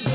आज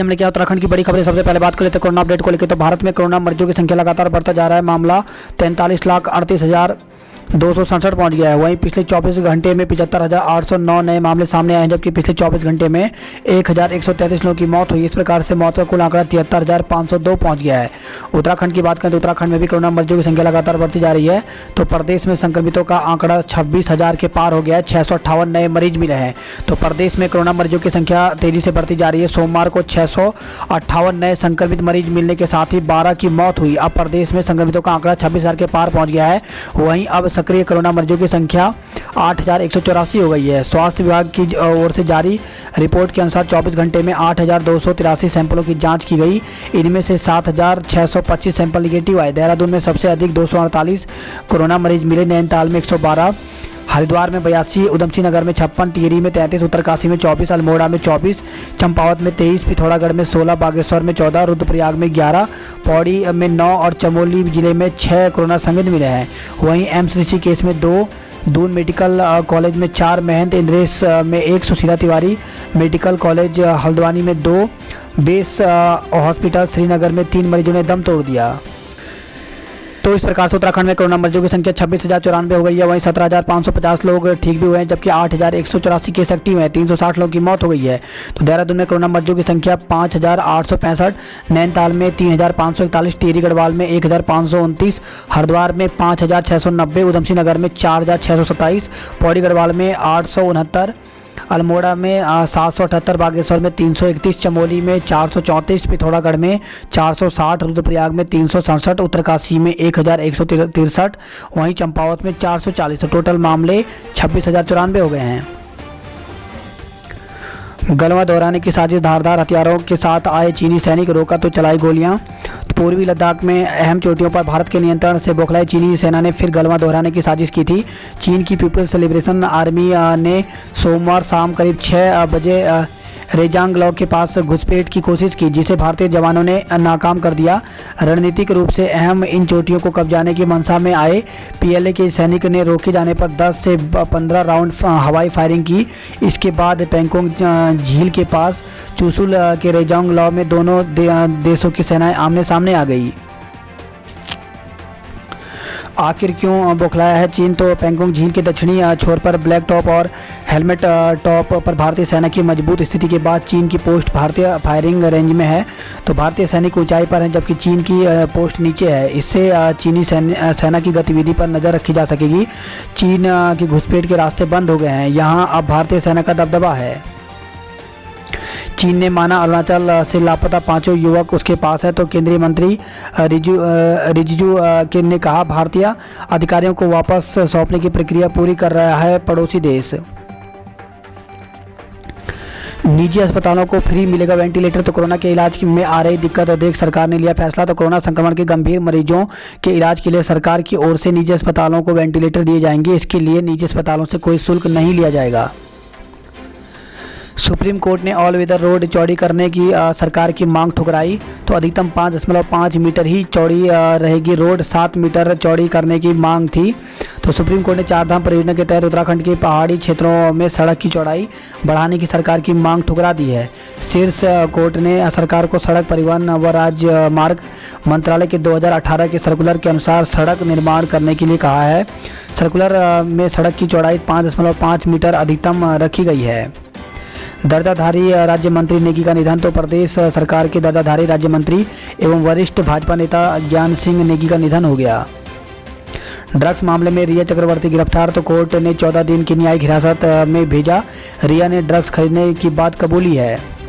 हमने क्या उत्तराखंड की बड़ी खबरें। सबसे पहले बात कर लेते हैं कोरोना अपडेट को लेकर। तो भारत में कोरोना मरीजों की संख्या लगातार बढ़ता जा रहा है। मामला 43,38,267 पहुंच गया है। वहीं पिछले 24 घंटे में 75,809 नए मामले सामने आए हैं, जबकि पिछले 24 घंटे में 1,133 लोगों की मौत हुई। इस प्रकार से मौत का कुल आंकड़ा 73,502 पहुंच गया है। उत्तराखंड की बात करें तो उत्तराखंड में भी कोरोना मरीजों की संख्या लगातार बढ़ती जा रही है। तो प्रदेश में संक्रमितों का आंकड़ा 26,000 के पार हो गया है। 658 नए मरीज मिले हैं। तो प्रदेश में कोरोना मरीजों की संख्या तेजी से बढ़ती जा रही है। सोमवार को 658 नए संक्रमित मरीज मिलने के साथ ही 12 की मौत हुई। अब प्रदेश में संक्रमितों का आंकड़ा 26,000 के पार पहुंच गया है। वहीं अब सक्रिय कोरोना मरीजों की संख्या 8,184 हो गई है। स्वास्थ्य विभाग की ओर से जारी रिपोर्ट के अनुसार 24 घंटे में 8,283 सैंपलों की जांच की गई। इनमें से 7,625 सैंपल निगेटिव आए। देहरादून में सबसे अधिक 248 कोरोना मरीज मिले। नैनीताल में 112, हरिद्वार में 82, उधमसिंह नगर में 56, टिहरी में 33, उत्तरकाशी में 24, अल्मोड़ा में 24, चंपावत में 23, पिथौरागढ़ में 16, बागेश्वर में 14, रुद्रप्रयाग में 11, पौड़ी में 9 और चमोली जिले में 6 कोरोना संक्रमित मिले हैं। वहीं एम्स ऋषिकेश में 2, दून मेडिकल कॉलेज में 4, महंत इंद्रेश में 1, सुशीला तिवारी मेडिकल कॉलेज हल्द्वानी में 2, बेस हॉस्पिटल श्रीनगर में 3 मरीजों ने दम तोड़ दिया। तो इस प्रकार से उत्तराखंड में कोरोना मरीजों की संख्या 26,094 हो गई है। वहीं 17,550 लोग ठीक भी हुए हैं, जबकि 8,184 केस एक्टिव हैं। 360 लोगों की मौत हो गई है। तो देहरादून में कोरोना मरीजों की संख्या 5,865, नैनीताल में 3,541, टिहरी गढ़वाल में 1,529, हरिद्वार में 5,690, उधमसिंह नगर में 4,627, पौड़ी गढ़वाल में 869, अल्मोड़ा में 778, बागेश्वर में 331, चमोली में 434, पिथौरागढ़ में 460, रुद्रप्रयाग में 367, उत्तरकाशी में 1,163, वहीं चंपावत में 440। तो टोटल मामले 26,094 हो गए हैं। गलवां दोहराने की साजिश। धारदार हथियारों के साथ आए चीनी सैनिक, रोका तो चलाई गोलियां। पूर्वी लद्दाख में अहम चोटियों पर भारत के नियंत्रण से बौखलाए चीनी सेना ने फिर गलवां दोहराने की साजिश की थी। चीन की पीपल्स लिबरेशन आर्मी ने सोमवार शाम करीब 6 बजे रेजांगलॉ के पास घुसपैठ की कोशिश की, जिसे भारतीय जवानों ने नाकाम कर दिया। रणनीतिक रूप से अहम इन चोटियों को कब्जाने की मंशा में आए पीएलए के सैनिक ने रोके जाने पर 10 से 15 राउंड हवाई फायरिंग की। इसके बाद पैंगोंग झील के पास चुशुल के रेजांगलॉ में दोनों देशों की सेनाएं आमने सामने आ गई। आखिर क्यों बौखलाया है चीन? तो पैंगोंग झील के दक्षिणी छोर पर ब्लैक टॉप और हेलमेट टॉप पर भारतीय सेना की मजबूत स्थिति के बाद चीन की पोस्ट भारतीय फायरिंग रेंज में है। तो भारतीय सैनिक ऊंचाई पर हैं, जबकि चीन की पोस्ट नीचे है। इससे चीनी सेना की गतिविधि पर नज़र रखी जा सकेगी। चीन की घुसपैठ के रास्ते बंद हो गए हैं। यहाँ अब भारतीय सेना का दबदबा है। चीन ने माना अरुणाचल से लापता 5 युवक उसके पास है। तो केंद्रीय मंत्री रिजिजू ने कहा भारतीय अधिकारियों को वापस सौंपने की प्रक्रिया पूरी कर रहा है पड़ोसी देश। निजी अस्पतालों को फ्री मिलेगा वेंटिलेटर। तो कोरोना के इलाज में आ रही दिक्कत देख सरकार ने लिया फैसला। तो कोरोना संक्रमण के गंभीर मरीजों के इलाज के लिए सरकार की ओर से निजी अस्पतालों को वेंटिलेटर दिए जाएंगे। इसके लिए निजी अस्पतालों से कोई शुल्क नहीं लिया जाएगा। सुप्रीम कोर्ट ने ऑल वेदर रोड चौड़ी करने की सरकार की मांग ठुकराई। तो अधिकतम 5.5 मीटर ही चौड़ी रहेगी रोड, 7 मीटर चौड़ी करने की मांग थी। तो सुप्रीम कोर्ट ने चारधाम परियोजना के तहत उत्तराखंड के पहाड़ी क्षेत्रों में सड़क की चौड़ाई बढ़ाने की सरकार की मांग ठुकरा दी है। शीर्ष कोर्ट ने सरकार को सड़क परिवहन व राजमार्ग मंत्रालय के 2018 के सर्कुलर के अनुसार सड़क निर्माण करने के लिए कहा है। सर्कुलर में सड़क की चौड़ाई 5.5 मीटर अधिकतम रखी गई है। दर्जाधारी राज्य मंत्री नेगी का निधन। तो प्रदेश सरकार के दर्जाधारी राज्य मंत्री एवं वरिष्ठ भाजपा नेता ज्ञान सिंह नेगी का निधन हो गया। ड्रग्स मामले में रिया चक्रवर्ती गिरफ्तार। तो कोर्ट ने 14 दिन की न्यायिक हिरासत में भेजा। रिया ने ड्रग्स खरीदने की बात कबूली है।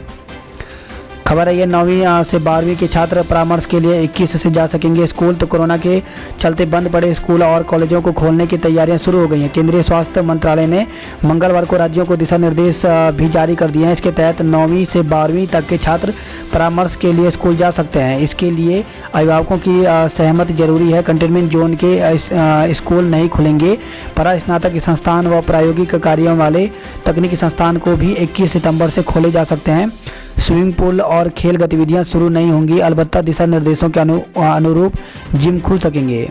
खबर है ये 9वीं से 12वीं के छात्र परामर्श के लिए 21 से जा सकेंगे स्कूल। तो कोरोना के चलते बंद पड़े स्कूल और कॉलेजों को खोलने की तैयारियां शुरू हो गई हैं। केंद्रीय स्वास्थ्य मंत्रालय ने मंगलवार को राज्यों को दिशा निर्देश भी जारी कर दिए हैं। इसके तहत 9वीं से 12वीं तक के छात्र परामर्श के लिए स्कूल जा सकते हैं। इसके लिए अभिभावकों की सहमति जरूरी है। कंटेनमेंट जोन के स्कूल नहीं खुलेंगे। परा स्नातक संस्थान व प्रायोगिक कार्यों वाले तकनीकी संस्थान को भी 21 सितंबर से खोले जा सकते हैं। स्विमिंग पूल और खेल गतिविधियां शुरू नहीं होंगी, अलबत्ता दिशा निर्देशों के अनुरूप जिम खुल सकेंगे।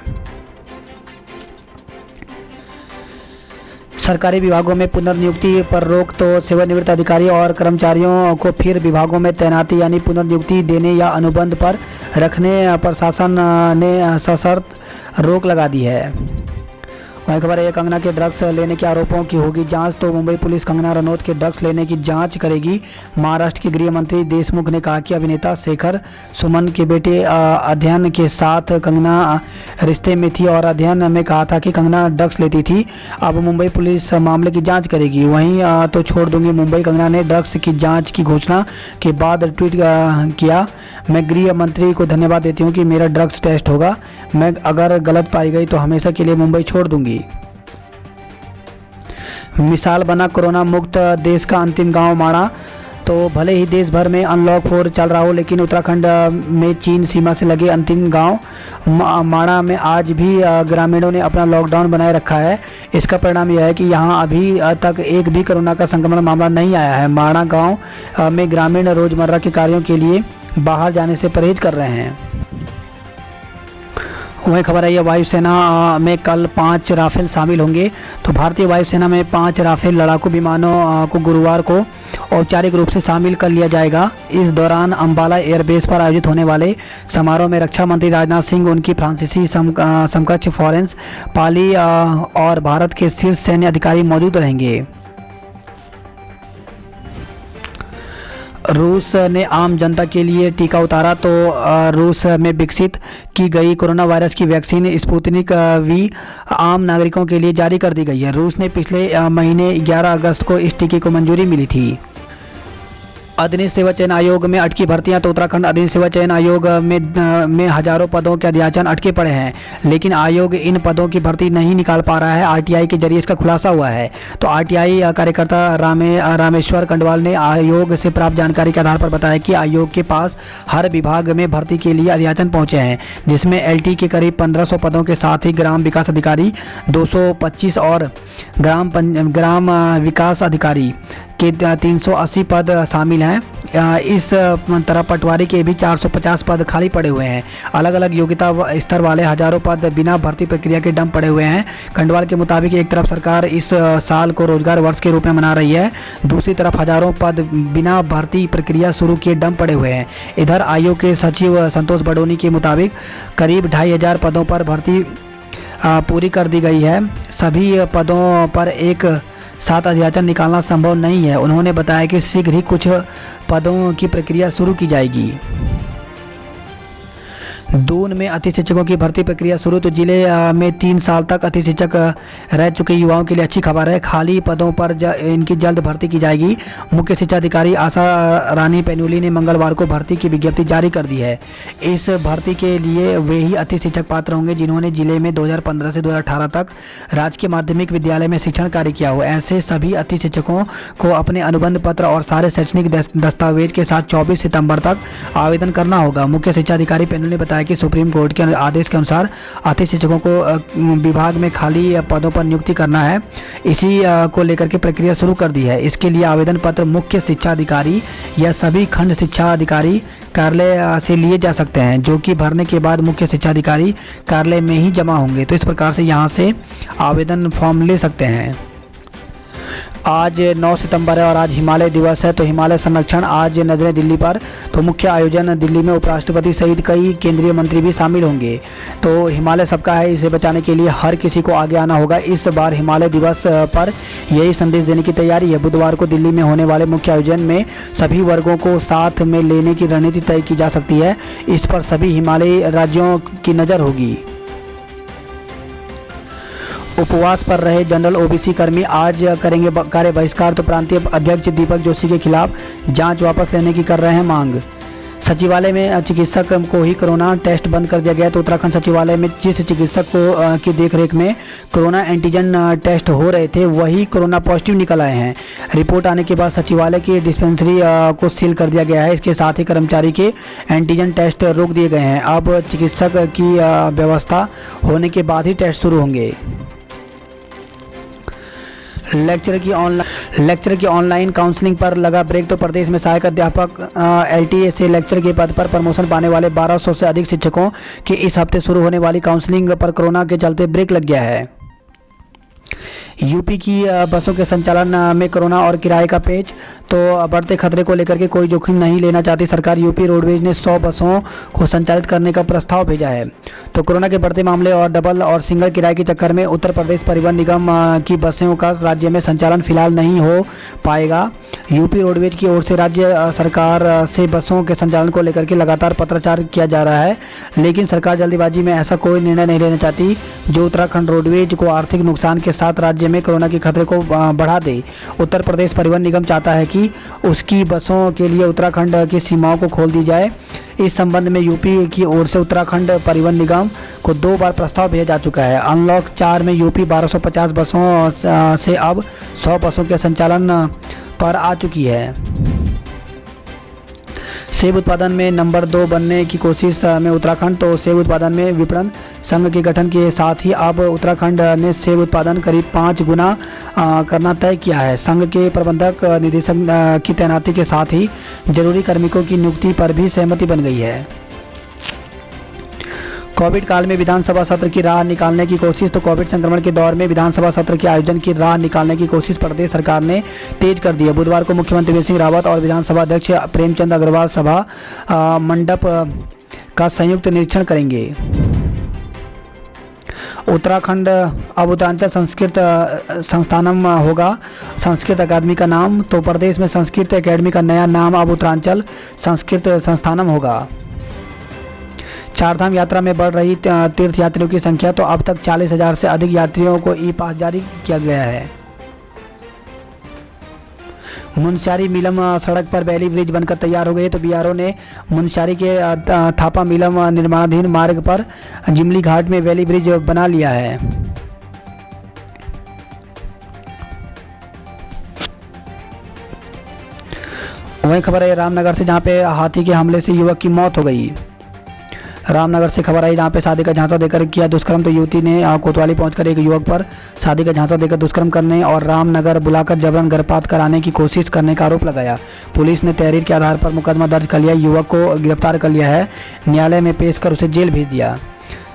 सरकारी विभागों में पुनर्नियुक्ति पर रोक, तो सेवानिवृत्त अधिकारी और कर्मचारियों को फिर विभागों में तैनाती यानी पुनर्नियुक्ति देने या अनुबंध पर रखने प्रशासन ने सशर्त रोक लगा दी है। वही खबर है, कंगना के ड्रग्स लेने के आरोपों की होगी जांच, तो मुंबई पुलिस कंगना रनौत के ड्रग्स लेने की जांच करेगी। महाराष्ट्र के गृह मंत्री देशमुख ने कहा कि अभिनेता शेखर सुमन के बेटे अध्ययन के साथ कंगना रिश्ते में थी और अध्ययन में कहा था कि कंगना ड्रग्स लेती थी। अब मुंबई पुलिस मामले की जांच करेगी। वहीं तो छोड़ दूंगी मुंबई, कंगना ने ड्रग्स की जांच की घोषणा के बाद ट्वीट किया, मैं गृह मंत्री को धन्यवाद देती हूँ कि मेरा ड्रग्स टेस्ट होगा, मैं अगर गलत पाई गई तो हमेशा के लिए मुंबई छोड़ दूंगी। मिसाल बना कोरोना मुक्त देश का अंतिम गांव माणा, तो भले ही देश भर में अनलॉक 4 चल रहा हो, लेकिन उत्तराखंड में चीन सीमा से लगे अंतिम गांव माणा में आज भी ग्रामीणों ने अपना लॉकडाउन बनाए रखा है। इसका परिणाम यह है कि यहां अभी तक एक भी कोरोना का संक्रमण मामला नहीं आया है। माणा गांव में ग्रामीण रोजमर्रा के कार्यों के लिए बाहर जाने से परहेज कर रहे हैं। वही खबर है, वायुसेना में कल 5 राफेल शामिल होंगे, तो भारतीय वायुसेना में 5 राफेल लड़ाकू विमानों को गुरुवार को औपचारिक रूप से शामिल कर लिया जाएगा। इस दौरान अंबाला एयरबेस पर आयोजित होने वाले समारोह में रक्षा मंत्री राजनाथ सिंह, उनकी फ्रांसीसी समकक्ष फ्लोरेंस पाली और भारत के शीर्ष सैन्य अधिकारी मौजूद रहेंगे। रूस ने आम जनता के लिए टीका उतारा, तो रूस में विकसित की गई कोरोना वायरस की वैक्सीन स्पुतनिक वी आम नागरिकों के लिए जारी कर दी गई है। रूस ने पिछले महीने 11 अगस्त को इस टीके को मंजूरी मिली थी। अधीन सेवा चयन आयोग में अटकी भर्तियां, तो उत्तराखंड अधीन सेवा चयन आयोग में हजारों पदों के अध्याचन अटके पड़े हैं, लेकिन आयोग इन पदों की भर्ती नहीं निकाल पा रहा है। आरटीआई के जरिए इसका खुलासा हुआ है। तो आरटीआई कार्यकर्ता रामेश्वर कंडवाल ने आयोग से प्राप्त जानकारी के आधार पर बताया कि आयोग के पास हर विभाग में भर्ती के लिए अध्याचन पहुंचे हैं, जिसमें एलटी के करीब 1500 पदों के साथ ही ग्राम विकास अधिकारी 225 और ग्राम विकास अधिकारी के 380 पद शामिल हैं। इस तरह पटवारी के भी 450 पद खाली पड़े हुए हैं। अलग अलग योग्यता स्तर वाले हजारों पद बिना भर्ती प्रक्रिया के डंप पड़े हुए हैं। कंडवाल के मुताबिक एक तरफ सरकार इस साल को रोजगार वर्ष के रूप में मना रही है, दूसरी तरफ हजारों पद बिना भर्ती प्रक्रिया शुरू किए डंप पड़े हुए हैं। इधर आयोग के सचिव संतोष बडोनी के मुताबिक करीब 2500 पदों पर भर्ती पूरी कर दी गई है। सभी पदों पर एक साथ अध्याचन निकालना संभव नहीं है। उन्होंने बताया कि शीघ्र ही कुछ पदों की प्रक्रिया शुरू की जाएगी। दून में अतिथि शिक्षकों की भर्ती प्रक्रिया शुरू, तो जिले में 3 साल तक अतिथि शिक्षक रह चुके युवाओं के लिए अच्छी खबर है। खाली पदों पर इनकी जल्द भर्ती की जाएगी। मुख्य शिक्षा अधिकारी आशा रानी पेनुली ने मंगलवार को भर्ती की विज्ञप्ति जारी कर दी है। इस भर्ती के लिए वे ही अतिथि शिक्षक पात्र होंगे जिन्होंने जिले में 2015 से 2018 तक राजकीय माध्यमिक विद्यालय में शिक्षण कार्य किया हो। ऐसे सभी अतिथि शिक्षकों को अपने अनुबंध पत्र और सारे शैक्षणिक दस्तावेज के साथ 24 सितंबर तक आवेदन करना होगा। मुख्य शिक्षा अधिकारी पेनुली ने बताया कि सुप्रीम कोर्ट के आदेश के अनुसार अतिथि शिक्षकों को विभाग में खाली पदों पर नियुक्ति करना है। इसी को लेकर के प्रक्रिया शुरू कर दी है। इसके लिए आवेदन पत्र मुख्य शिक्षा अधिकारी या सभी खंड शिक्षा अधिकारी कार्यालय से लिए जा सकते हैं, जो कि भरने के बाद मुख्य शिक्षा अधिकारी कार्यालय में ही जमा होंगे। तो इस प्रकार से यहाँ से आवेदन फॉर्म ले सकते हैं। आज 9 सितंबर है और आज हिमालय दिवस है, तो हिमालय संरक्षण आज नजरें दिल्ली पर। तो मुख्य आयोजन दिल्ली में उपराष्ट्रपति सहित कई केंद्रीय मंत्री भी शामिल होंगे। तो हिमालय सबका है, इसे बचाने के लिए हर किसी को आगे आना होगा। इस बार हिमालय दिवस पर यही संदेश देने की तैयारी है। बुधवार को दिल्ली में होने वाले मुख्य आयोजन में सभी वर्गों को साथ में लेने की रणनीति तय की जा सकती है। इस पर सभी हिमालयी राज्यों की नज़र होगी। उपवास पर रहे जनरल ओबीसी कर्मी आज करेंगे कार्य बहिष्कार, तो प्रांतीय अध्यक्ष दीपक जोशी के खिलाफ जांच वापस लेने की कर रहे हैं मांग। सचिवालय में चिकित्सक को ही कोरोना टेस्ट बंद कर दिया गया, तो उत्तराखंड सचिवालय में जिस चिकित्सक को की देखरेख में कोरोना एंटीजन टेस्ट हो रहे थे वही कोरोना पॉजिटिव निकल आए हैं। रिपोर्ट आने के बाद सचिवालय की डिस्पेंसरी को सील कर दिया गया है। इसके साथ ही कर्मचारी के एंटीजन टेस्ट रोक दिए गए हैं। अब चिकित्सक की व्यवस्था होने के बाद ही टेस्ट शुरू होंगे। लेक्चर की ऑनलाइन काउंसलिंग पर लगा ब्रेक। तो प्रदेश में सहायक अध्यापक एलटीए से लेक्चर के पद पर प्रमोशन पाने वाले 1200 से अधिक शिक्षकों की इस हफ्ते शुरू होने वाली काउंसलिंग पर कोरोना के चलते ब्रेक लग गया है। यूपी की बसों के संचालन में कोरोना और किराए का पेच। तो बढ़ते खतरे को लेकर के कोई जोखिम नहीं लेना चाहती सरकार। यूपी रोडवेज ने 100 बसों को संचालित करने का प्रस्ताव भेजा है। तो कोरोना के बढ़ते मामले और डबल और सिंगल किराए के चक्कर में उत्तर प्रदेश परिवहन निगम की बसों का राज्य में संचालन फिलहाल नहीं हो पाएगा। यूपी रोडवेज की ओर से राज्य सरकार से बसों के संचालन को लेकर के लगातार पत्राचार किया जा रहा है, लेकिन सरकार जल्दीबाजी में ऐसा कोई निर्णय नहीं लेना चाहती जो उत्तराखंड रोडवेज को आर्थिक नुकसान के साथ राज्य में कोरोना के खतरे को बढ़ा दे। उत्तर प्रदेश परिवहन निगम चाहता है कि उसकी बसों के लिए उत्तराखंड की सीमाओं को खोल दी जाए। इस संबंध में यूपी की ओर से उत्तराखंड परिवहन निगम को 2 बार प्रस्ताव भेजा जा चुका है। अनलॉक 4 में यूपी 1250 बसों से अब 100 बसों के संचालन पर आ चुकी है। सेब उत्पादन में नंबर 2 बनने की कोशिश में उत्तराखंड। तो सेब उत्पादन में विपणन संघ के गठन के साथ ही अब उत्तराखंड ने सेब उत्पादन करीब 5 गुना करना तय किया है। संघ के प्रबंधक निदेशक की तैनाती के साथ ही जरूरी कार्मिकों की नियुक्ति पर भी सहमति बन गई है। कोविड काल में विधानसभा सत्र की राह निकालने की कोशिश। तो कोविड संक्रमण के दौर में विधानसभा सत्र के आयोजन की राह निकालने की कोशिश प्रदेश सरकार ने तेज कर दी है। बुधवार को मुख्यमंत्री त्रिवेंद्र सिंह रावत और विधानसभा अध्यक्ष प्रेमचंद अग्रवाल सभा मंडप का संयुक्त निरीक्षण करेंगे। उत्तराखंड अब उत्तरांचल संस्कृत संस्थानम होगा संस्कृत अकादमी का नाम। तो प्रदेश में संस्कृत अकादमी का नया नाम अब उत्तरांचल संस्कृत संस्थानम होगा। चारधाम यात्रा में बढ़ रही तीर्थ यात्रियों की संख्या। तो अब तक 40,000 से अधिक यात्रियों को ई पास जारी किया गया है। मुनस्यारी मिलम सड़क पर बैली ब्रिज बनकर तैयार हो गई। तो बीआरओ ने मुनस्यारी के थापा मिलम निर्माणाधीन मार्ग पर जिमली घाट में बैली ब्रिज बना लिया है। वहीं खबर है रामनगर से, जहां पे हाथी के हमले से युवक की मौत हो गई। रामनगर से खबर आई, जहां पे शादी का झांसा देकर किया दुष्कर्म। तो युवती ने कोतवाली पहुंचकर एक युवक पर शादी का झांसा देकर दुष्कर्म करने और रामनगर बुलाकर जबरन गर्भपात कराने की कोशिश करने का आरोप लगाया। पुलिस ने तहरीर के आधार पर मुकदमा दर्ज कर लिया। युवक को गिरफ्तार कर लिया है। न्यायालय में पेश कर उसे जेल भेज दिया।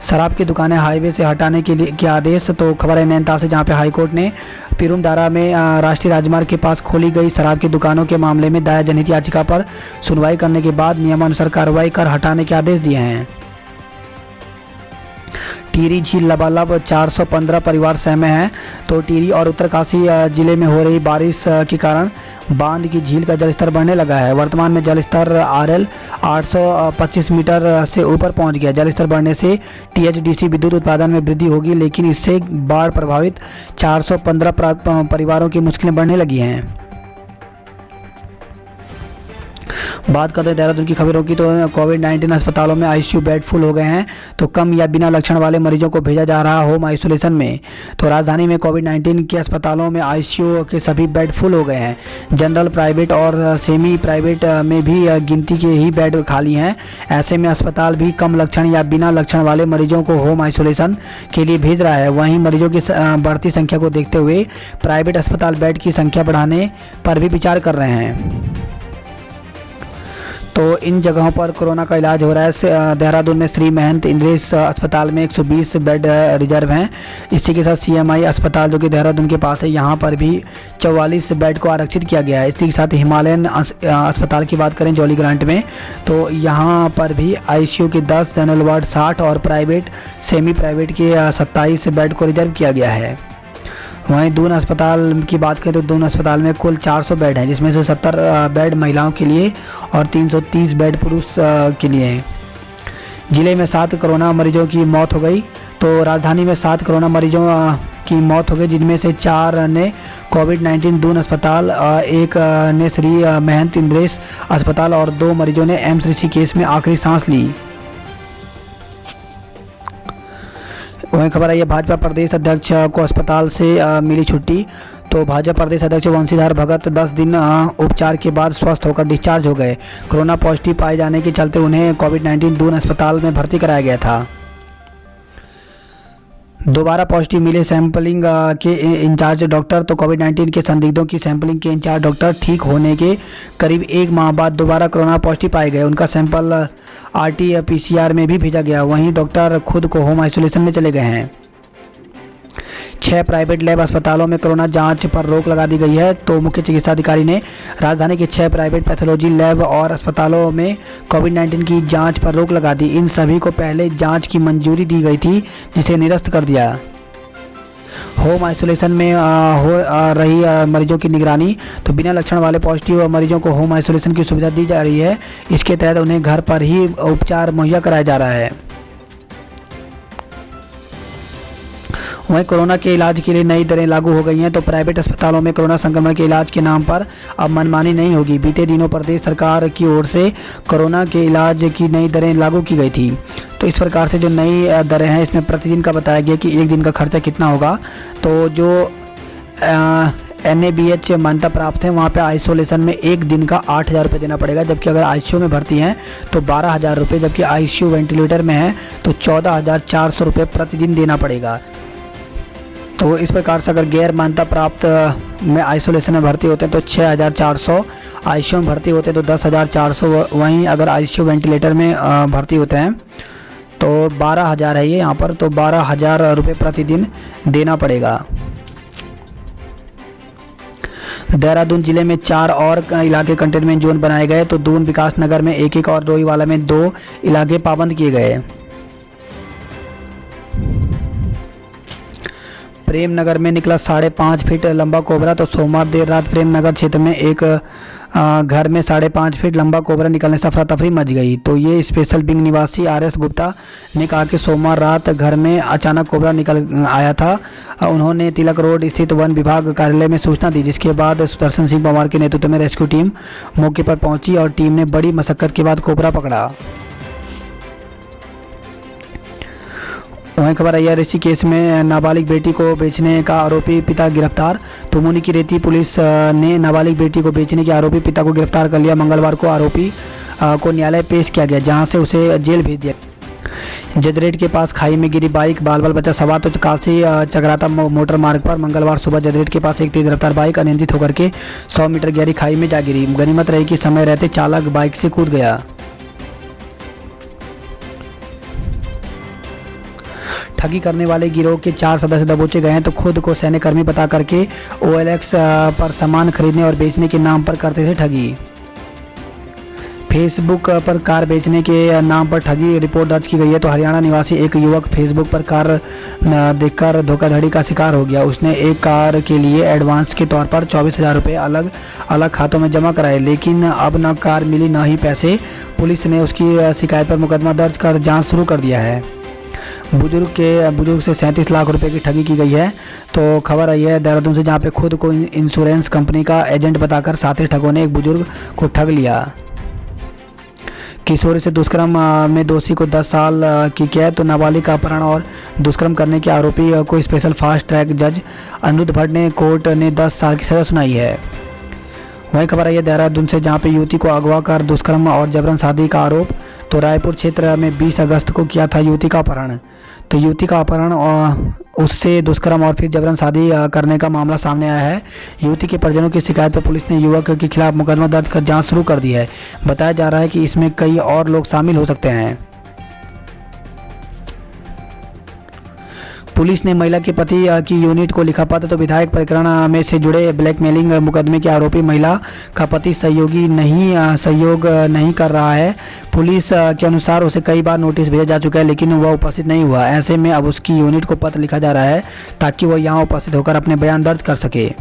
शराब की दुकानें हाईवे से हटाने के आदेश। तो खबर है नैनीताल से, जहां पे हाईकोर्ट ने पिरुमदारा में राष्ट्रीय राजमार्ग के पास खोली गई शराब की दुकानों के मामले में दायर जनहित याचिका पर सुनवाई करने के बाद नियमानुसार कार्रवाई कर हटाने के आदेश दिए हैं। टिहरी झील लबालब 415 परिवार सहमे हैं। तो टिहरी और उत्तरकाशी जिले में हो रही बारिश के कारण बांध की झील का जलस्तर बढ़ने लगा है। वर्तमान में जलस्तर RL 825 मीटर से ऊपर पहुंच गया। जलस्तर बढ़ने से THDC विद्युत उत्पादन में वृद्धि होगी, लेकिन इससे बाढ़ प्रभावित 415 परिवारों की मुश्किलें बढ़ने लगी हैं। बात करते हैं देहरादून की खबरों की। तो कोविड-19 अस्पतालों में ICU बेड फुल हो गए हैं। तो कम या बिना लक्षण वाले मरीजों को भेजा जा रहा होम आइसोलेशन में। तो राजधानी में कोविड-19 के अस्पतालों में ICU के सभी बेड फुल हो गए हैं। जनरल, प्राइवेट और सेमी प्राइवेट में भी गिनती के ही बेड खाली हैं। ऐसे में अस्पताल भी कम लक्षण या बिना लक्षण वाले मरीजों को होम आइसोलेशन के लिए भेज रहा है। वहीं मरीजों की बढ़ती संख्या को देखते हुए प्राइवेट अस्पताल बेड की संख्या बढ़ाने पर भी विचार कर रहे हैं। तो इन जगहों पर कोरोना का इलाज हो रहा है। देहरादून में श्री महंत इंद्रेश अस्पताल में 120 बेड रिजर्व हैं। इसी के साथ CMI अस्पताल जो कि देहरादून के पास है, यहाँ पर भी 44 बेड को आरक्षित किया गया है। इसी के साथ हिमालयन अस्पताल की बात करें जॉली ग्रांट में, तो यहाँ पर भी ICU के 10, जनरल वार्ड 60 और प्राइवेट सेमी प्राइवेट के 27 बेड को रिजर्व किया गया है। वहीं दून अस्पताल की बात करें तो दून अस्पताल में कुल 400 बेड हैं, जिसमें से 70 बेड महिलाओं के लिए और 330 बेड पुरुष के लिए हैं। जिले में 7 कोरोना मरीजों की मौत हो गई। तो राजधानी में 7 कोरोना मरीजों की मौत हो गई, जिनमें से 4 ने कोविड-19 दून अस्पताल, 1 ने श्री महंत इंद्रेश अस्पताल और 2 मरीजों ने एम्स ऋषिकेश में आखिरी सांस ली। वहीं खबर आई है भाजपा प्रदेश अध्यक्ष को अस्पताल से मिली छुट्टी। तो भाजपा प्रदेश अध्यक्ष वंशीधर भगत 10 दिन उपचार के बाद स्वस्थ होकर डिस्चार्ज हो गए। कोरोना पॉजिटिव पाए जाने के चलते उन्हें कोविड-19 दून अस्पताल में भर्ती कराया गया था। दोबारा पॉजिटिव मिले सैंपलिंग के इंचार्ज डॉक्टर। तो कोविड-19 के संदिग्धों की सैंपलिंग के इंचार्ज डॉक्टर ठीक होने के करीब 1 माह बाद दोबारा कोरोना पॉजिटिव पाए गए। उनका सैंपल RT-PCR में भी भेजा गया। वहीं डॉक्टर खुद को होम आइसोलेशन में चले गए हैं। 6 प्राइवेट लैब अस्पतालों में कोरोना जांच पर रोक लगा दी गई है। तो मुख्य चिकित्सा अधिकारी ने राजधानी के 6 प्राइवेट पैथोलॉजी लैब और अस्पतालों में कोविड-19 की जांच पर रोक लगा दी। इन सभी को पहले जांच की मंजूरी दी गई थी, जिसे निरस्त कर दिया। होम आइसोलेशन में रही मरीजों की निगरानी। तो बिना लक्षण वाले पॉजिटिव मरीजों को होम आइसोलेशन की सुविधा दी जा रही है। इसके तहत उन्हें घर पर ही उपचार मुहैया कराया जा रहा है। वहीं कोरोना के इलाज के लिए नई दरें लागू हो गई हैं। तो प्राइवेट अस्पतालों में कोरोना संक्रमण के इलाज के नाम पर अब मनमानी नहीं होगी। बीते दिनों प्रदेश सरकार की ओर से कोरोना के इलाज की नई दरें लागू की गई थी। तो इस प्रकार से जो नई दरें हैं, इसमें प्रतिदिन का बताया गया कि एक दिन का खर्चा कितना होगा। तो जो NABH मान्यता प्राप्त है, वहाँ पे आइसोलेशन में एक दिन का 8,000 रुपये देना पड़ेगा। जबकि अगर ICU में भर्ती हैं तो 12,000 रुपये, जबकि ICU वेंटिलेटर में है तो 14,400 रुपये प्रतिदिन देना पड़ेगा। तो इस प्रकार से अगर गैर मान्यता प्राप्त में आइसोलेशन में भर्ती होते हैं तो 6,400, ICU में भर्ती होते हैं तो 10,400। वहीं अगर ICU वेंटिलेटर में भर्ती होते हैं तो 12,000 है ये यहाँ पर, तो 12,000 रुपये प्रतिदिन देना पड़ेगा। देहरादून जिले में 4 और इलाके कंटेनमेंट जोन बनाए गए। तो दून विकास नगर में 1 और डोईवाला में 2 इलाके पाबंद किए गए। प्रेम नगर में निकला 5.5 फीट लंबा कोबरा। तो सोमवार देर रात प्रेम नगर क्षेत्र में एक घर में 5.5 फीट लंबा कोबरा निकलने से अफरा तफरी मच गई। तो ये स्पेशल विंग निवासी RS गुप्ता ने कहा कि सोमवार रात घर में अचानक कोबरा निकल आया था। उन्होंने तिलक रोड स्थित वन विभाग कार्यालय में सूचना दी, जिसके बाद सुदर्शन सिंह पवार के नेतृत्व में रेस्क्यू टीम मौके पर पहुंची और टीम ने बड़ी मशक्कत के बाद कोबरा पकड़ा। वहीं खबर आई है ऋषिकेश में नाबालिग बेटी को बेचने का आरोपी पिता गिरफ्तार। तो मुनि की रेती पुलिस ने नाबालिग बेटी को बेचने के आरोपी पिता को गिरफ्तार कर लिया। मंगलवार को आरोपी को न्यायालय पेश किया गया, जहां से उसे जेल भेज दिया। जजरेट के पास खाई में गिरी बाइक, बाल बाल बचा सवार। तो काशी चकराता मोटर मार्ग पर मंगलवार सुबह जजरेट के पास एक तेज रफ्तार बाइक अनियंत्रित होकर के 100 मीटर गहरी खाई में जा गिरी। गनीमत रही कि समय रहते चालक बाइक से कूद गया। ठगी करने वाले गिरोह के 4 सदस्य दबोचे गए हैं। तो खुद को सैन्य कर्मी बता करके OLX पर सामान खरीदने और बेचने के नाम पर करते थे ठगी। फेसबुक पर कार बेचने के नाम पर ठगी रिपोर्ट दर्ज की गई है। तो हरियाणा निवासी एक युवक फेसबुक पर कार देखकर धोखाधड़ी का शिकार हो गया। उसने एक कार के लिए एडवांस के तौर पर 24,000 रुपये अलग अलग खातों में जमा कराए, लेकिन अब न कार मिली न ही पैसे। पुलिस ने उसकी शिकायत पर मुकदमा दर्ज कर जाँच शुरू कर दिया है। बुजुर्ग से 37 लाख रुपए की ठगी की गई है। तो खबर आई है देहरादून से, जहां पे खुद को इंश्योरेंस कंपनी का एजेंट बताकर साथी ठगों ने एक बुजुर्ग को ठग लिया। किशोरी से दुष्कर्म में दोषी को 10 साल की कैद। तो नाबालिग का अपहरण और दुष्कर्म करने के आरोपी को स्पेशल फास्ट ट्रैक जज अनिरुद्ध भट्ट ने कोर्ट ने 10 साल की सजा सुनाई है। वहीं खबर आई है देहरादून से, जहां पे युवती को अगवा कर दुष्कर्म और जबरन शादी का आरोप। तो रायपुर क्षेत्र में 20 अगस्त को किया था युवती का अपहरण। तो युवती का अपहरण और उससे दुष्कर्म और फिर जबरन शादी करने का मामला सामने आया है। युवती के परिजनों की शिकायत पर पुलिस ने युवक के खिलाफ मुकदमा दर्ज कर जांच शुरू कर दी है। बताया जा रहा है कि इसमें कई और लोग शामिल हो सकते हैं। पुलिस ने महिला के पति की यूनिट को लिखा पत्र। तो विधायक प्रकरण में से जुड़े ब्लैकमेलिंग मुकदमे के आरोपी महिला का पति सहयोग नहीं कर रहा है। पुलिस के अनुसार उसे कई बार नोटिस भेजा जा चुका है, लेकिन वह उपस्थित नहीं हुआ। ऐसे में अब उसकी यूनिट को पत्र लिखा जा रहा है ताकि वह यहाँ उपस्थित होकर अपने बयान दर्ज कर सके।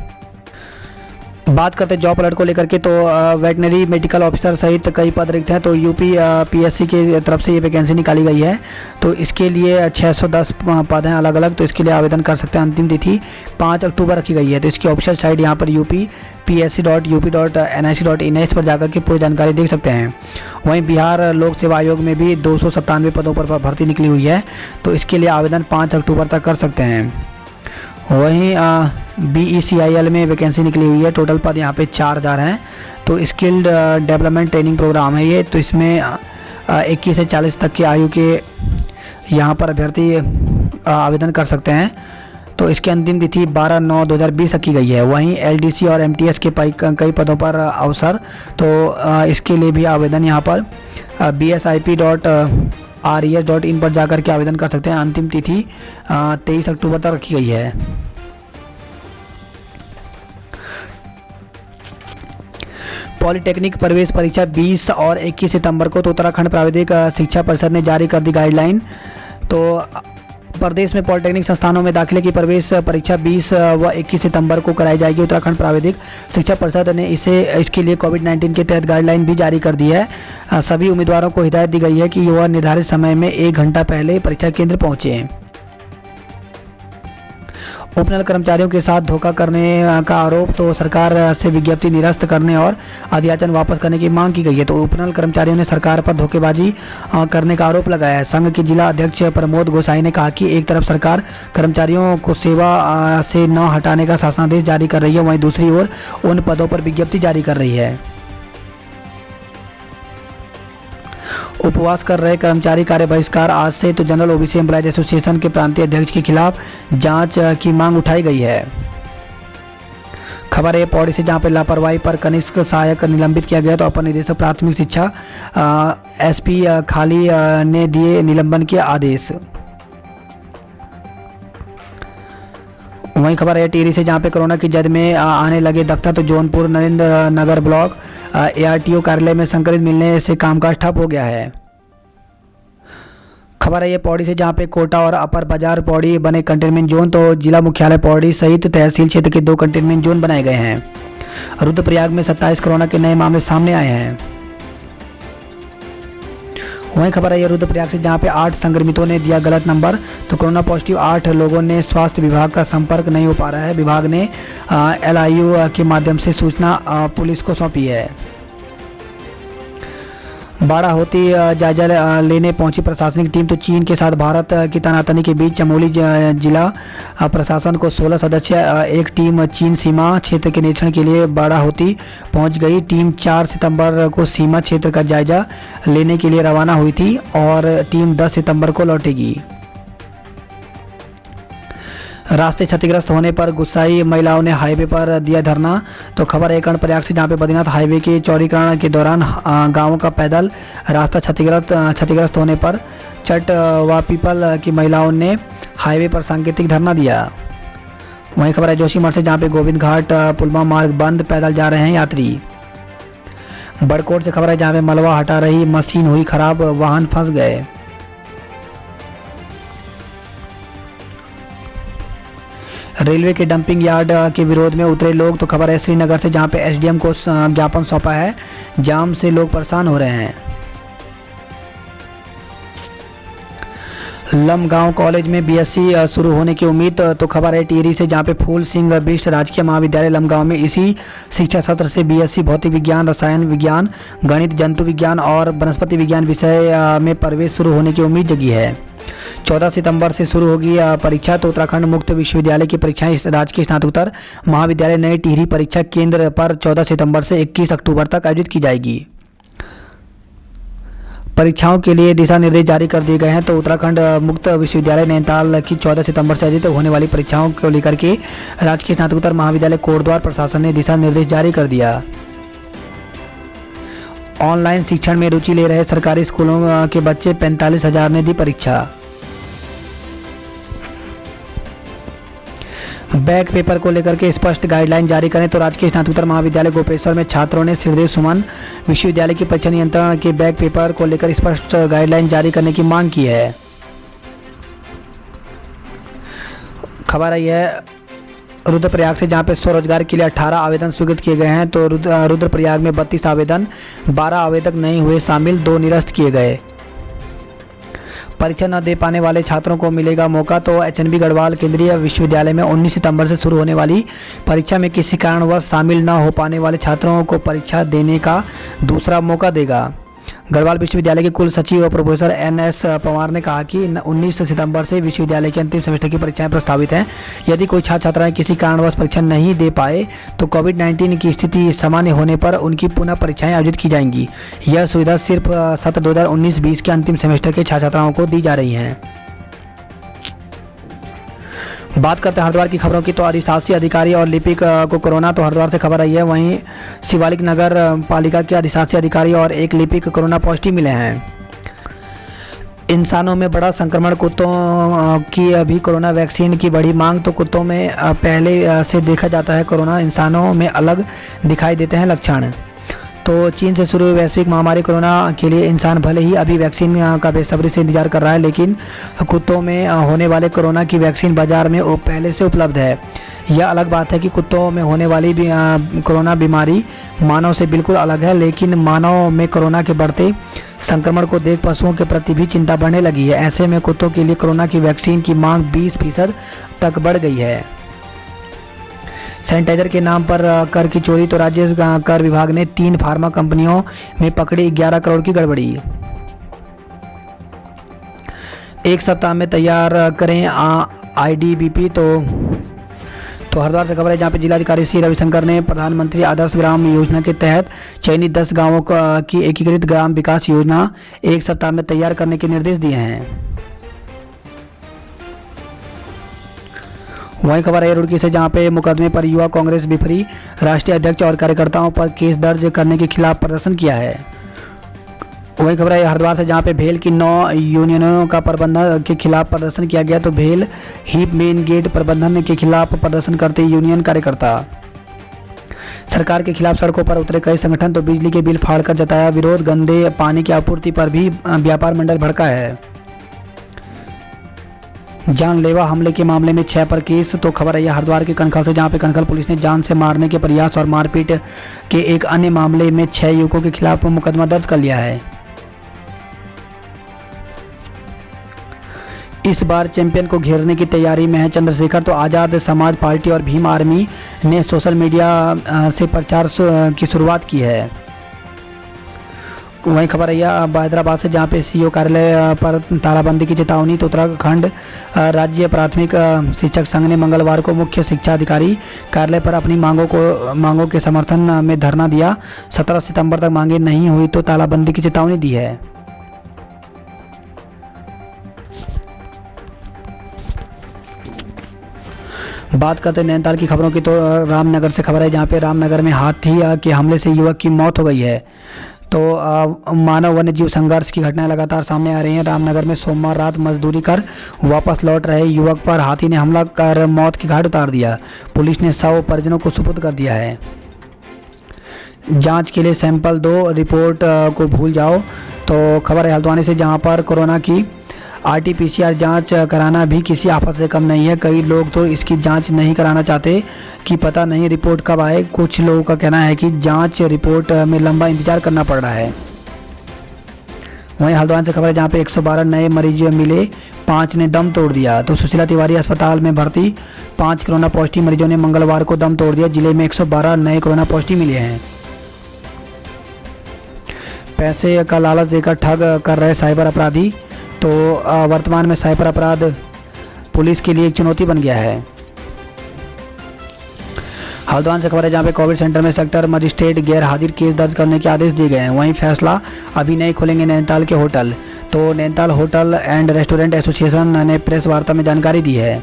बात करते हैं जॉब अलर्ट को लेकर के। तो वेटनरी मेडिकल ऑफिसर सहित कई पद रिक्त हैं। तो यूपी PSC की तरफ से ये वैकेंसी निकाली गई है। तो इसके लिए 610 पद हैं अलग अलग। तो इसके लिए आवेदन कर सकते हैं। अंतिम तिथि 5 अक्टूबर रखी गई है। तो इसकी ऑफिशियल साइट यहाँ पर upsc.up.nic.in पर जाकर के पूरी जानकारी देख सकते हैं। वहीं बिहार लोक सेवा आयोग में भी 297 पदों पर भर्ती निकली हुई है। तो इसके लिए आवेदन 5 अक्टूबर तक कर सकते हैं। वहीं BECIL में वैकेंसी निकली हुई है। टोटल पद यहाँ पे 4,000 हैं। तो स्किल्ड डेवलपमेंट ट्रेनिंग प्रोग्राम है ये। तो इसमें 21 से 40 तक की आयु के यहाँ पर अभ्यर्थी आवेदन कर सकते हैं। तो इसकी अंतिम तिथि 12/9/2020 तक की गई है। वहीं एलडीसी और एमटीएस के कई पदों पर अवसर, तो इसके लिए भी आवेदन यहाँ पर bsip.res.in पर जाकर के आवेदन कर सकते हैं। अंतिम तिथि 23 अक्टूबर तक रखी गई है। पॉलिटेक्निक प्रवेश परीक्षा 20 और 21 सितंबर को तो उत्तराखंड प्राविधिक शिक्षा परिषद ने जारी कर दी गाइडलाइन। तो प्रदेश में पॉलिटेक्निक संस्थानों में दाखिले की प्रवेश परीक्षा 20 व 21 सितंबर को कराई जाएगी। उत्तराखंड प्राविधिक शिक्षा परिषद ने इसके लिए कोविड-19 के तहत गाइडलाइन भी जारी कर दी है। सभी उम्मीदवारों को हिदायत दी गई है कि वह निर्धारित समय में 1 घंटा पहले परीक्षा केंद्र पहुंचे। उपनल कर्मचारियों के साथ धोखा करने का आरोप, तो सरकार से विज्ञप्ति निरस्त करने और अध्याचन वापस करने की मांग की गई है। तो उपनल कर्मचारियों ने सरकार पर धोखेबाजी करने का आरोप लगाया है। संघ के जिला अध्यक्ष प्रमोद गोसाई ने कहा कि एक तरफ सरकार कर्मचारियों को सेवा से न हटाने का शासनादेश जारी कर रही है, वहीं दूसरी ओर उन पदों पर विज्ञप्ति जारी कर रही है। उपवास कर रहे कर्मचारी कार्य बहिष्कार आज से, तो जनरल ओबीसी एम्प्लॉयज एसोसिएशन के प्रांतीय अध्यक्ष के खिलाफ जांच की मांग उठाई गई है। खबर है पौड़ी से, जहां पर लापरवाही पर कनिष्क सहायक निलंबित किया गया। तो अपर निदेशक प्राथमिक शिक्षा एसपी खाली ने दिए निलंबन के आदेश। वहीं खबर है टिहरी से, जहां पे कोरोना की जद में आने लगे दफ्तर। तो जौनपुर नरेंद्र नगर ब्लॉक एआरटीओ कार्यालय में संक्रमित मिलने से कामकाज ठप हो गया है। खबर है ये पौड़ी से, जहां पे कोटा और अपर बाजार पौड़ी बने कंटेनमेंट जोन। तो जिला मुख्यालय पौड़ी सहित तहसील क्षेत्र के 2 कंटेनमेंट जोन बनाए गए हैं। रुद्रप्रयाग में 27 कोरोना के नए मामले सामने आए हैं। वहीं खबर है ये रुद्रप्रयाग से, जहां पे 8 संक्रमितों ने दिया गलत नंबर। तो कोरोना पॉजिटिव 8 लोगों ने स्वास्थ्य विभाग का संपर्क नहीं हो पा रहा है। विभाग ने LIU के माध्यम से सूचना पुलिस को सौंपी है। बाड़ा होती जायजा लेने पहुंची प्रशासनिक टीम। तो चीन के साथ भारत की तनातनी के बीच चमोली जिला प्रशासन को 16 सदस्य एक टीम चीन सीमा क्षेत्र के निरीक्षण के लिए बाड़ा होती पहुंच गई। टीम 4 सितंबर को सीमा क्षेत्र का जायजा लेने के लिए रवाना हुई थी और टीम 10 सितंबर को लौटेगी। रास्ते क्षतिग्रस्त होने पर गुस्साई महिलाओं ने हाईवे पर दिया धरना। तो खबर है कर्णप्रयाग से, जहां पे बद्रीनाथ हाईवे के चौड़ीकरण के दौरान गांवों का पैदल रास्ता क्षतिग्रस्त होने पर चट व पीपल की महिलाओं ने हाईवे पर सांकेतिक धरना दिया। वहीं खबर है जोशीमठ से, जहां पे गोविंद घाट पुलवा मार्ग बंद, पैदल जा रहे हैं यात्री। बड़कोट से खबर है, जहां पे मलबा हटा रही मशीन हुई खराब, वाहन फंस गए। रेलवे के डंपिंग यार्ड के विरोध में उतरे लोग। तो खबर है श्रीनगर से, जहां पे एसडीएम को ज्ञापन सौंपा है। जाम से लोग परेशान हो रहे हैं। लमगांव कॉलेज में बीएससी शुरू होने की उम्मीद। तो खबर है टिहरी से, जहां पे फूल सिंह बिष्ट राजकीय महाविद्यालय लमगांव में इसी शिक्षा सत्र से बीएससी भौतिक विज्ञान, रसायन विज्ञान, गणित, जंतु विज्ञान और वनस्पति विज्ञान विषय में प्रवेश शुरू होने की उम्मीद जगी है। 14 सितंबर से शुरू होगी परीक्षा। तो उत्तराखंड मुक्त विश्वविद्यालय की परीक्षाएं इस राजकीय स्नातकोत्तर महाविद्यालय नए टिहरी परीक्षा केंद्र पर 14 सितंबर से 21 अक्टूबर तक आयोजित की जाएगी। परीक्षाओं के लिए दिशा निर्देश जारी कर दिए गए हैं। तो उत्तराखंड मुक्त विश्वविद्यालय नैनीताल की 14 सितंबर से आयोजित होने वाली परीक्षाओं को लेकर के राजकीय स्नातकोत्तर महाविद्यालय कोटद्वार प्रशासन ने दिशा निर्देश जारी कर दिया। ऑनलाइन शिक्षण में रुचि ले रहे सरकारी स्कूलों के बच्चे 45,000 ने दी परीक्षा। बैक पेपर को लेकर के स्पष्ट गाइडलाइन जारी करें। तो राजकीय स्नातकोत्तर महाविद्यालय गोपेश्वर में छात्रों ने श्रीदेव सुमन विश्वविद्यालय की परीक्षा नियंत्रण के बैक पेपर को लेकर स्पष्ट गाइडलाइन जारी करने की मांग की है। खबर आई है रुद्रप्रयाग से, जहां पे स्वरोजगार के लिए 18 आवेदन स्वीकृत किए गए हैं। तो रुद्रप्रयाग में 32 आवेदन, 12 आवेदक नहीं हुए शामिल, 2 निरस्त किए गए। परीक्षा न दे पाने वाले छात्रों को मिलेगा मौका। तो HNB गढ़वाल केंद्रीय विश्वविद्यालय में 19 सितंबर से शुरू होने वाली परीक्षा में किसी कारणवश शामिल न हो पाने वाले छात्रों को परीक्षा देने का दूसरा मौका देगा। गढ़वाल विश्वविद्यालय के कुल सचिव और प्रोफेसर NS पवार ने कहा कि 19 सितंबर से विश्वविद्यालय के अंतिम सेमेस्टर की परीक्षाएं प्रस्तावित हैं। यदि कोई छात्र छात्राएं किसी कारणवश परीक्षा नहीं दे पाए तो कोविड-19 की स्थिति सामान्य होने पर उनकी पुनः परीक्षाएं आयोजित की जाएंगी। यह सुविधा सिर्फ सत्र 2019-20 के अंतिम सेमेस्टर के छात्र छात्राओं को दी जा रही है। बात करते हैं हरिद्वार की खबरों की, तो अधिशासी अधिकारी और लिपिक को कोरोना, तो हरिद्वार से खबर आई है। वहीं शिवालिक नगर पालिका के अधिशासी अधिकारी और एक लिपिक कोरोना पॉजिटिव मिले हैं। इंसानों में बड़ा संक्रमण, कुत्तों की अभी कोरोना वैक्सीन की बड़ी मांग, तो कुत्तों में पहले से देखा जाता है कोरोना, इंसानों में अलग दिखाई देते हैं लक्षण। तो चीन से शुरू हुई वैश्विक महामारी कोरोना के लिए इंसान भले ही अभी वैक्सीन का बेसब्री से इंतजार कर रहा है, लेकिन कुत्तों में होने वाले कोरोना की वैक्सीन बाजार में पहले से उपलब्ध है। यह अलग बात है कि कुत्तों में होने वाली कोरोना बीमारी मानव से बिल्कुल अलग है, लेकिन मानव में कोरोना के बढ़ते संक्रमण को देख पशुओं के प्रति भी चिंता बढ़ने लगी है। ऐसे में कुत्तों के लिए कोरोना की वैक्सीन की मांग 20% तक बढ़ गई है। सैनिटाइजर के नाम पर कर की चोरी, तो राज्य कर विभाग ने 3 फार्मा कंपनियों में पकड़ी 11 करोड़ की गड़बड़ी। एक सप्ताह में तैयार करें IDBP। तो हरिद्वार से खबर है, जहां पे जिलाधिकारी सी रविशंकर ने प्रधानमंत्री आदर्श ग्राम योजना के तहत चयनित 10 गांवों की एकीकृत ग्राम विकास योजना एक सप्ताह में तैयार करने के निर्देश दिए हैं। वहीं खबर है रुड़की से, जहां पे मुकदमे पर युवा कांग्रेस बिफरी, राष्ट्रीय अध्यक्ष और कार्यकर्ताओं पर केस दर्ज करने के खिलाफ प्रदर्शन किया है। वहीं खबर है हरिद्वार से, जहां पे भेल की 9 यूनियनों का प्रबंधन के खिलाफ प्रदर्शन किया गया। तो भेल हीप मेन गेट प्रबंधन के खिलाफ प्रदर्शन करते यूनियन कार्यकर्ता। सरकार के खिलाफ सड़कों पर उतरे कई संगठन, तो बिजली के बिल फाड़कर जताया विरोध। गंदे पानी की आपूर्ति पर भी व्यापार मंडल भड़का है। जानलेवा हमले के मामले में 6 पर केस। तो खबर है हरिद्वार के कनखल से, जहां पे कनखल पुलिस ने जान से मारने के प्रयास और मारपीट के एक अन्य मामले में 6 युवकों के खिलाफ मुकदमा दर्ज कर लिया है। इस बार चैंपियन को घेरने की तैयारी में है चंद्रशेखर। तो आज़ाद समाज पार्टी और भीम आर्मी ने सोशल मीडिया से प्रचार की शुरुआत की है। वहीं खबर है हैदराबाद से, जहां पे सीईओ कार्यालय पर तालाबंदी की चेतावनी। तो उत्तराखंड राज्य प्राथमिक शिक्षक संघ ने मंगलवार को मुख्य शिक्षा अधिकारी कार्यालय पर अपनी मांगों के समर्थन में धरना दिया। 17 सितंबर तक मांगे नहीं हुई तो तालाबंदी की चेतावनी दी है। बात करते हैं नैनीताल की खबरों की, तो रामनगर से खबर है, जहां पे रामनगर में हाथी के हमले से युवक की मौत हो गई है। तो मानव वन्य जीव संघर्ष की घटनाएं लगातार सामने आ रही हैं। रामनगर में सोमवार रात मजदूरी कर वापस लौट रहे युवक पर हाथी ने हमला कर मौत की घाट उतार दिया। पुलिस ने शव परिजनों को सुपुर्द कर दिया है। जांच के लिए सैंपल दो, रिपोर्ट को भूल जाओ। तो खबर है हल्द्वानी से, जहां पर कोरोना की RT-PCR जांच कराना भी किसी आफत से कम नहीं है। कई लोग तो इसकी जांच नहीं कराना चाहते कि पता नहीं रिपोर्ट कब आए। कुछ लोगों का कहना है कि जांच रिपोर्ट में लंबा इंतजार करना पड़ रहा है। वहीं हल्द्वानी से खबर है, जहां पे 112 नए मरीज मिले, 5 ने दम तोड़ दिया। तो सुशीला तिवारी अस्पताल में भर्ती 5 कोरोना पॉजिटिव मरीजों ने मंगलवार को दम तोड़ दिया। जिले में 112 नए कोरोना पॉजिटिव मिले हैं। पैसे का लालच देकर ठग कर रहे साइबर अपराधी। तो वर्तमान में साइबर अपराध पुलिस के लिए एक चुनौती बन गया है। हल्द्वानी से खबर है, जहां पे कोविड सेंटर में सेक्टर मजिस्ट्रेट गैर हाजिर केस दर्ज करने के आदेश दिए गए हैं। वहीं फैसला, अभी नहीं खुलेंगे नैनीताल के होटल। तो Nainital hotel and restaurant association ने प्रेस वार्ता में जानकारी दी है।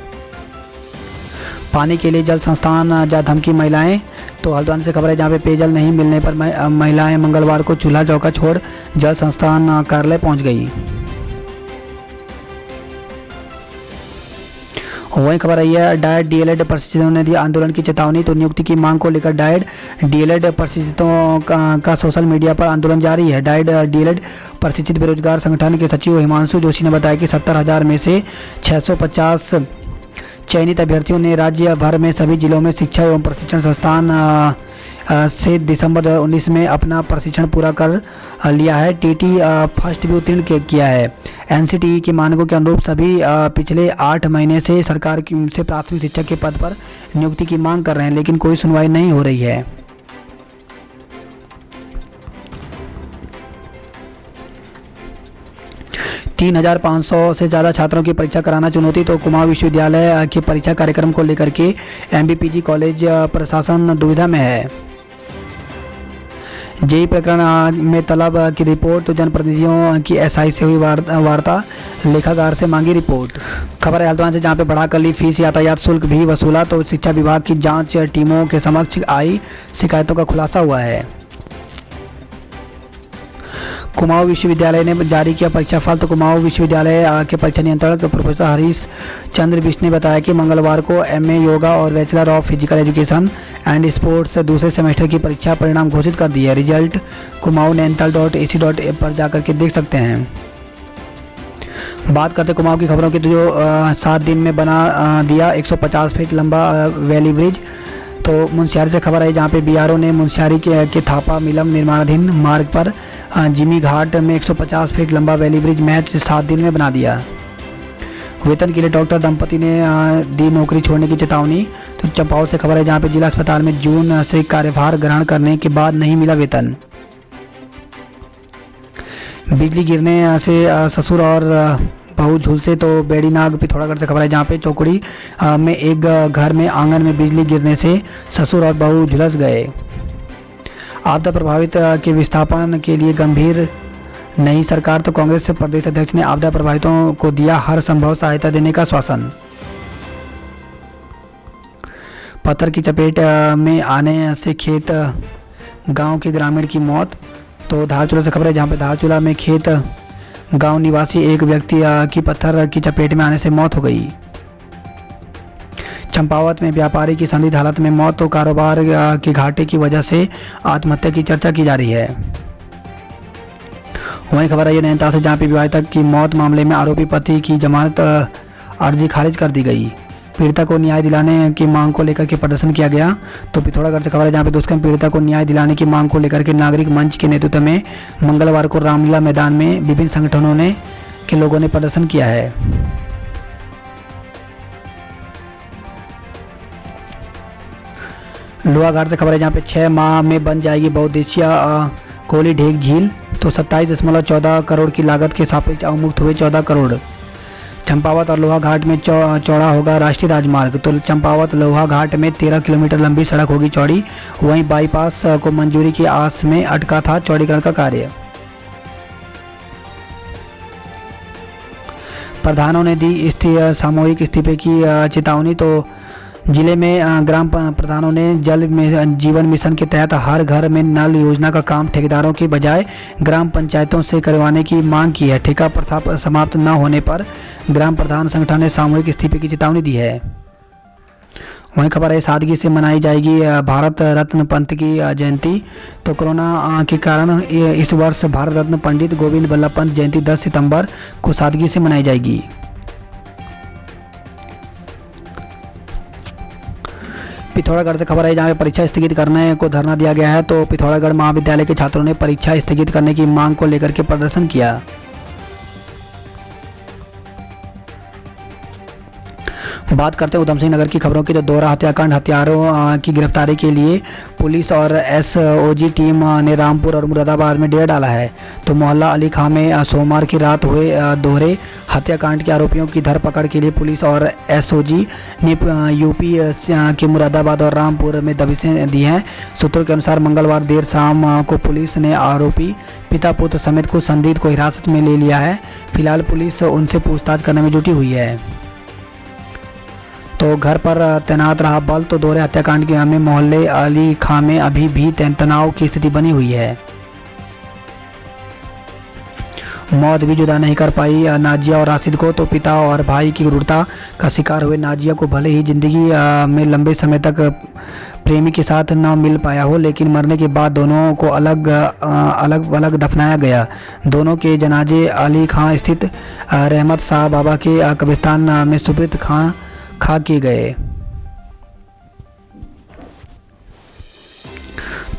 पानी के लिए जल संस्थान जा धमकी महिलाएं। तो हल्द्वानी से खबर है, जहां पे पेयजल नहीं मिलने पर महिलाएं मंगलवार को चूल्हा चौका छोड़ जल संस्थान कार्यालय पहुंच गई। वहीं खबर आई है, डाइट DLED प्रशिक्षितों ने दी आंदोलन की चेतावनी। तो नियुक्ति की मांग को लेकर डाइट DLED प्रशिक्षितों का सोशल मीडिया पर आंदोलन जारी है। डाइट DLED प्रशिक्षित बेरोजगार संगठन के सचिव हिमांशु जोशी ने बताया कि 70,000 में से 650 चयनित अभ्यर्थियों ने राज्य भर में सभी जिलों में शिक्षा एवं प्रशिक्षण संस्थान से दिसंबर 2019 में अपना प्रशिक्षण पूरा कर लिया है। TT फर्स्ट भी उत्तीर्ण किया है। NCTE के मानकों के अनुरूप सभी पिछले 8 महीने से सरकार से प्राथमिक शिक्षक के पद पर नियुक्ति की मांग कर रहे हैं, लेकिन कोई सुनवाई नहीं हो रही है। तीन 3,500 से ज़्यादा छात्रों की परीक्षा कराना चुनौती। तो कुमाऊं विश्वविद्यालय के परीक्षा कार्यक्रम को लेकर के MBPG कॉलेज प्रशासन दुविधा में है। जेई प्रकरण में तलब की रिपोर्ट, तो जनप्रतिनिधियों की एसआई से हुई वार्ता, लेखागार से मांगी रिपोर्ट। खबर है हल्द्वानी से, जहां पे बढ़ाकर ली फीस, यातायात शुल्क भी वसूला, तो शिक्षा विभाग की जांच टीमों के समक्ष आई शिकायतों का खुलासा हुआ है। कुमाऊं विश्वविद्यालय ने जारी किया परीक्षा फल, तो कुमाऊं विश्वविद्यालय के परीक्षा नियंत्रक प्रोफेसर हरीश चंद्र बिष्ट ने बताया कि मंगलवार को एमए योगा और bachelor of physical education and sports दूसरे सेमेस्टर की परीक्षा परिणाम घोषित कर दिए। रिजल्ट kumaunnainital.ac.in पर जाकर के देख सकते हैं। बात करते कुमाऊं की खबरों की, तो जो 7 दिन में बना दिया 150 फीट लंबा वैली ब्रिज, तो मुंशियारी से खबर है, जहाँ पे बीआरओ ने मुंशियारी के थापा मिलम निर्माणाधीन मार्ग पर जिमी घाट में 150 फीट लंबा वैली ब्रिज महज 7 दिन में बना दिया। वेतन के लिए डॉक्टर दंपति ने दी नौकरी छोड़ने की चेतावनी, तो चंपावत से खबर है, जहाँ पे जिला अस्पताल में जून से कार्यभार ग्रहण करने के बाद नहीं मिला वेतन। बिजली गिरने से ससुर और बहू झुलसे, तो बेड़ीनाग पिथौरागढ़ से खबर है, जहाँ पे चौकड़ी में एक घर में आंगन में बिजली गिरने से ससुर और बहू झुलस गए। आपदा प्रभावित के विस्थापन के लिए गंभीर नहीं सरकार, तो कांग्रेस प्रदेश अध्यक्ष ने आपदा प्रभावितों को दिया हर संभव सहायता देने का आश्वासन। पत्थर की चपेट में आने से खेत गांव के ग्रामीण की मौत, तो धारचूला से खबर है, जहां पे धारचूला में खेत गांव निवासी एक व्यक्ति की पत्थर की चपेट में आने से मौत हो गई। चंपावत में व्यापारी की संदिग्ध हालत में मौत, तो कारोबार के घाटे की वजह से आत्महत्या की चर्चा की जा रही है। वहीं खबर है ये नैनीताल से, जहां पे विवाहिता की मौत मामले में आरोपी पति की जमानत अर्जी खारिज कर दी गई। पीड़िता को न्याय दिलाने की मांग को लेकर के प्रदर्शन किया गया। तो पिथौरागढ़ से खबर है, जहां पे दुष्कर्म पीड़िता को न्याय दिलाने की मांग को लेकर के नागरिक मंच के नेतृत्व में मंगलवार को रामलीला मैदान में विभिन्न संगठनों के लोगों ने प्रदर्शन किया है। लोहाघाट से खबर है, जहाँ पे 6 माह में बन जाएगी बहुउद्देशीय कोली ढेक झील, तो 27.14 करोड़ की लागत के सापेक्ष अवमुक्त हुए 14 करोड़। चंपावत और लोहाघाट में चौड़ा होगा राष्ट्रीय राजमार्ग, तो चंपावत लोहाघाट में 13 किलोमीटर लंबी सड़क होगी चौड़ी। वहीं बाईपास को मंजूरी की आस में अटका था चौड़ीकरण का कार्य। प्रधानों ने दी सामूहिक इस्तीफे की चेतावनी, तो जिले में ग्राम प्रधानों ने जल जीवन मिशन के तहत हर घर में नल योजना का काम ठेकेदारों के बजाय ग्राम पंचायतों से करवाने की मांग की है। ठेका प्रथा समाप्त न होने पर ग्राम प्रधान संगठन ने सामूहिक इस्तीफे की चेतावनी दी है। वहीं खबर है, सादगी से मनाई जाएगी भारत रत्न पंत की जयंती, तो कोरोना के कारण इस वर्ष भारत रत्न पंडित गोविंद बल्लभ पंत जयंती 10 सितंबर को सादगी से मनाई जाएगी। पिथौरागढ़ से खबर है, जहाँ पे परीक्षा स्थगित करने को धरना दिया गया है, तो पिथौरागढ़ महाविद्यालय के छात्रों ने परीक्षा स्थगित करने की मांग को लेकर के प्रदर्शन किया। बात करते हैं उधम सिंह नगर की खबरों की, तो दोहरा हत्याकांड, हत्यारों की गिरफ्तारी के लिए पुलिस और एसओजी टीम ने रामपुर और मुरादाबाद में डेरा डाला है। तो मोहल्ला अली खां में सोमवार की रात हुए दोहरे हत्याकांड के आरोपियों की धरपकड़ के लिए पुलिस और एसओजी ने यूपी के मुरादाबाद और रामपुर में दबिशें दी हैं। सूत्रों के अनुसार मंगलवार देर शाम को पुलिस ने आरोपी पिता पुत्र समेत कुछ संदिग्ध को हिरासत में ले लिया है। फिलहाल पुलिस उनसे पूछताछ करने में जुटी हुई है। तो घर पर तैनात रहा बल, तो दोहरे हत्याकांड के में मोहल्ले अली खां में अभी भी तनाव की स्थिति बनी हुई है। मौत भी जुदा नहीं कर पाई नाजिया और राशिद को, तो पिता और भाई की क्रूरता का शिकार हुए नाजिया को भले ही जिंदगी में लंबे समय तक प्रेमी के साथ न मिल पाया हो, लेकिन मरने के बाद दोनों को अलग दफनाया गया। दोनों के जनाजे अली खां स्थित रहमत शाह बाबा के कब्रिस्तान में सुप्रीत खा किए गए।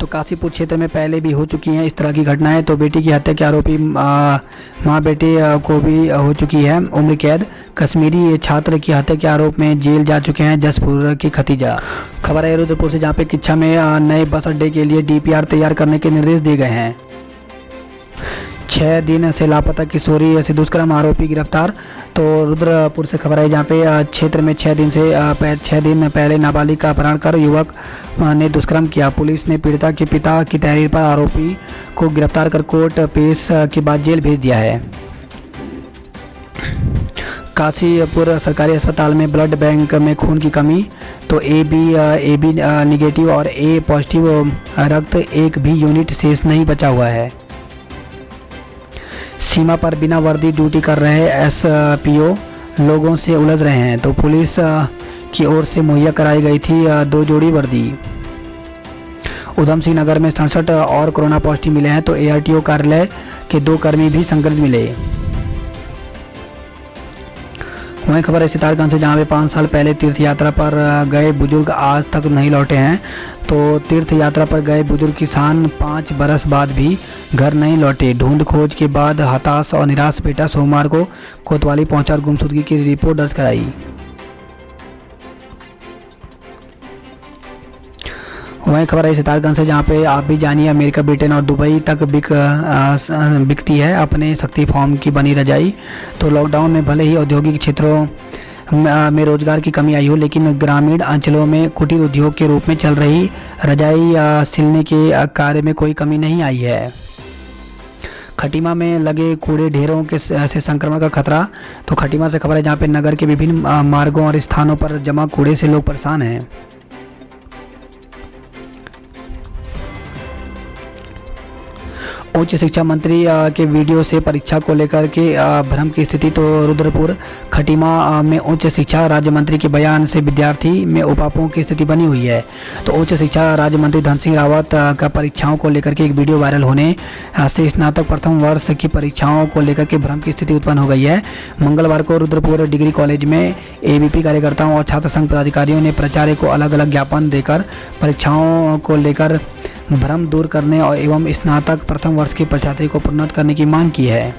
तो काशीपुर क्षेत्र में पहले भी हो चुकी हैं इस तरह की घटनाएं। तो बेटी की हत्या के आरोपी मां बेटे को भी हो चुकी है उम्र कैद। कश्मीरी छात्र की हत्या के आरोप में जेल जा चुके हैं जसपुर की खतीजा। खबर है रुद्रपुर से, जहां पे किच्छा में नए बस अड्डे के लिए डीपीआर तैयार करने के निर्देश दिए गए हैं। 6 दिन से लापता किशोरी से दुष्कर्म आरोपी गिरफ्तार। तो रुद्रपुर से खबर है जहाँ पे क्षेत्र में 6 दिन पहले नाबालिग का अपहरण कर युवक ने दुष्कर्म किया। पुलिस ने पीड़िता के पिता की तहरीर पर आरोपी को गिरफ्तार कर कोर्ट पेश के बाद जेल भेज दिया है। काशीपुर सरकारी अस्पताल में ब्लड बैंक में खून की कमी। तो ए बी निगेटिव और ए पॉजिटिव रक्त एक भी यूनिट शेष नहीं बचा हुआ है। सीमा पर बिना वर्दी ड्यूटी कर रहे एसपीओ लोगों से उलझ रहे हैं। तो पुलिस की ओर से मुहैया कराई गई थी 2 जोड़ी वर्दी। उधम सिंह नगर में 67 और कोरोना पॉजिटिव मिले हैं। तो एआरटीओ कार्यालय के 2 कर्मी भी संक्रमित मिले। वहीं खबर है सितारगंज से जहाँ पे 5 साल पहले तीर्थ यात्रा पर गए बुजुर्ग आज तक नहीं लौटे हैं। तो तीर्थ यात्रा पर गए बुजुर्ग किसान 5 बरस बाद भी घर नहीं लौटे। ढूंढ खोज के बाद हताश और निराश बेटा सोमवार को कोतवाली पहुंचा और गुमशुदगी की रिपोर्ट दर्ज कराई। वहीं खबर है सितारगंज से जहाँ पे आप भी जानिए अमेरिका, ब्रिटेन और दुबई तक बिकती है अपने शक्ति फॉर्म की बनी रजाई। तो लॉकडाउन में भले ही औद्योगिक क्षेत्रों में रोजगार की कमी आई हो, लेकिन ग्रामीण अंचलों में कुटीर उद्योग के रूप में चल रही रजाई सिलने के कार्य में कोई कमी नहीं आई है। खटीमा में लगे कूड़े ढेरों के से संक्रमण का खतरा। तो खटीमा से खबर है जहाँ पे नगर के विभिन्न मार्गों और स्थानों पर जमा कूड़े से लोग परेशान हैं। उच्च शिक्षा मंत्री के वीडियो से परीक्षा को लेकर के भ्रम की स्थिति। तो रुद्रपुर खटीमा में उच्च शिक्षा राज्य मंत्री के बयान से विद्यार्थी में उपापों की स्थिति बनी हुई है। तो उच्च शिक्षा राज्य मंत्री धन सिंह रावत का परीक्षाओं को लेकर के एक वीडियो वायरल होने से स्नातक प्रथम वर्ष की परीक्षाओं को लेकर के भ्रम की स्थिति उत्पन्न हो गई है। मंगलवार को रुद्रपुर डिग्री कॉलेज में एबीपी कार्यकर्ताओं और छात्र संघ पदाधिकारियों ने प्राचार्य को अलग अलग ज्ञापन देकर परीक्षाओं को लेकर भ्रम दूर करने और एवं स्नातक प्रथम वर्ष की परीक्षार्थी को प्रोन्नत करने की मांग की है।